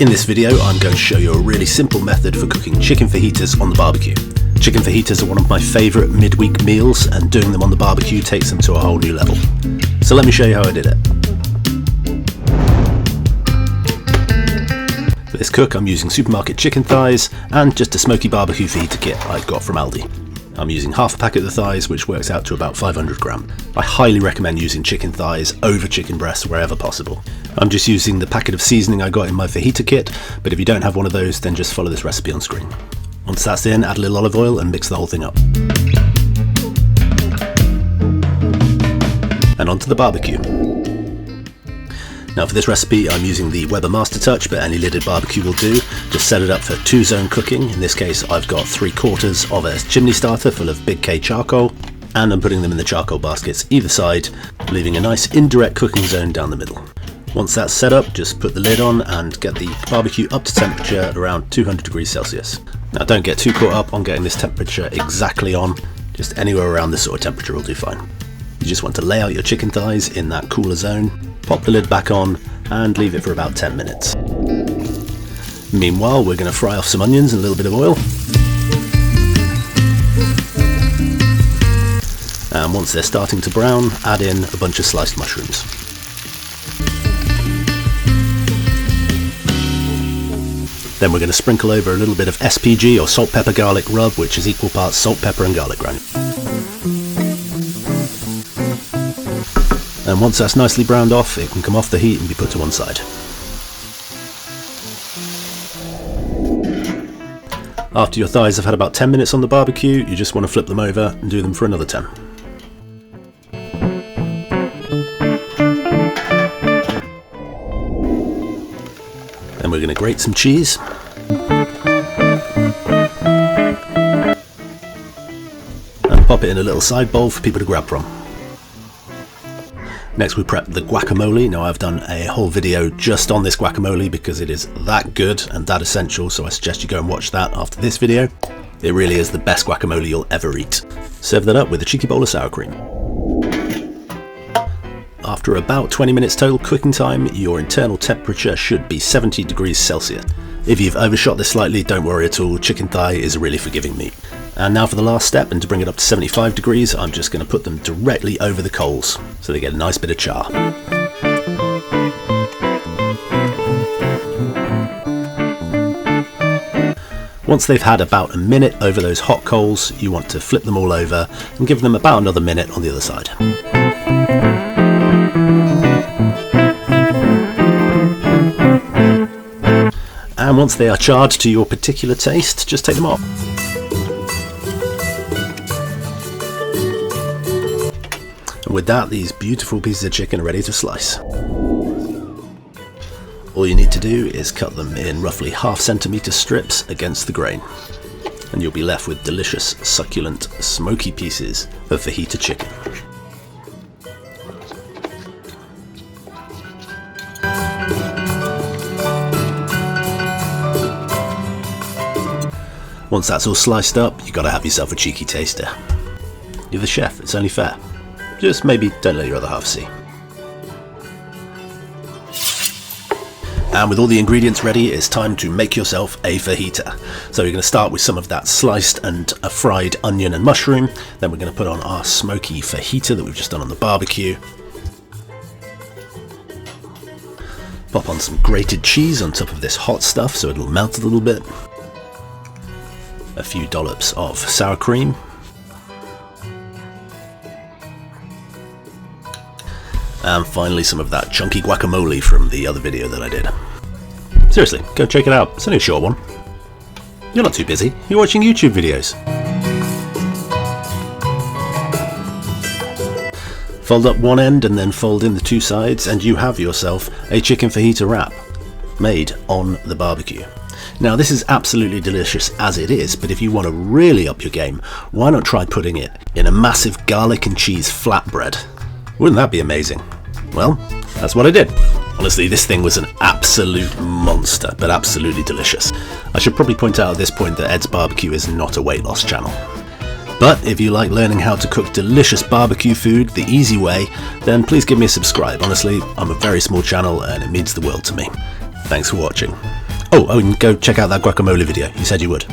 In this video, I'm going to show you a really simple method for cooking chicken fajitas on the barbecue. Chicken fajitas are one of my favourite midweek meals, and doing them on the barbecue takes them to a whole new level. So let me show you how I did it. For this cook, I'm using supermarket chicken thighs and just a smoky barbecue fajita kit I got from Aldi. I'm using half a packet of the thighs, which works out to about 500 grams. I highly recommend using chicken thighs over chicken breasts wherever possible. I'm just using the packet of seasoning I got in my fajita kit, but if you don't have one of those, then just follow this recipe on screen. Once that's in, add a little olive oil and mix the whole thing up. And onto the barbecue. Now for this recipe, I'm using the Weber Mastertouch, but any lidded barbecue will do. Just set it up for 2-zone cooking. In this case, I've got 3/4 of a chimney starter full of Big K charcoal, and I'm putting them in the charcoal baskets either side, leaving a nice indirect cooking zone down the middle. Once that's set up, just put the lid on and get the barbecue up to temperature around 200 degrees Celsius. Now don't get too caught up on getting this temperature exactly on, just anywhere around this sort of temperature will do fine. You just want to lay out your chicken thighs in that cooler zone, pop the lid back on and leave it for about 10 minutes. Meanwhile, we're going to fry off some onions and a little bit of oil. And once they're starting to brown, add in a bunch of sliced mushrooms. Then we're going to sprinkle over a little bit of SPG or salt, pepper, garlic rub, which is equal parts salt, pepper and garlic granule. And once that's nicely browned off, it can come off the heat and be put to one side. After your thighs have had about 10 minutes on the barbecue, you just want to flip them over and do them for another 10. Then we're going to grate some cheese. And pop it in a little side bowl for people to grab from. Next we prep the guacamole. Now I've done a whole video just on this guacamole because it is that good and that essential, so I suggest you go and watch that after this video. It really is the best guacamole you'll ever eat. Serve that up with a cheeky bowl of sour cream. After about 20 minutes total cooking time, your internal temperature should be 70 degrees Celsius. If you've overshot this slightly, don't worry at all, chicken thigh is a really forgiving meat. And now for the last step, and to bring it up to 75 degrees, I'm just going to put them directly over the coals, so they get a nice bit of char. Once they've had about a minute over those hot coals, you want to flip them all over and give them about another minute on the other side. And once they are charred to your particular taste, just take them off. And with that, these beautiful pieces of chicken are ready to slice. All you need to do is cut them in roughly 1/2 centimeter strips against the grain, and you'll be left with delicious, succulent, smoky pieces of fajita chicken. Once that's all sliced up, you gotta have yourself a cheeky taster. You're the chef, it's only fair. Just maybe don't let your other half see. And with all the ingredients ready, it's time to make yourself a fajita. So you're going to start with some of that sliced and a fried onion and mushroom. Then we're going to put on our smoky fajita that we've just done on the barbecue. Pop on some grated cheese on top of this hot stuff so it'll melt a little bit. A few dollops of sour cream. And finally some of that chunky guacamole from the other video that I did. Seriously, go check it out, it's only a short one. You're not too busy, you're watching YouTube videos. Fold up one end and then fold in the two sides and you have yourself a chicken fajita wrap made on the barbecue. Now this is absolutely delicious as it is, but if you want to really up your game, why not try putting it in a massive garlic and cheese flatbread? Wouldn't that be amazing? Well, that's what I did. Honestly, this thing was an absolute monster, but absolutely delicious. I should probably point out at this point that Ed's Barbecue is not a weight loss channel. But if you like learning how to cook delicious barbecue food the easy way, then please give me a subscribe. Honestly, I'm a very small channel and it means the world to me. Thanks for watching. Oh, and go check out that guacamole video, you said you would.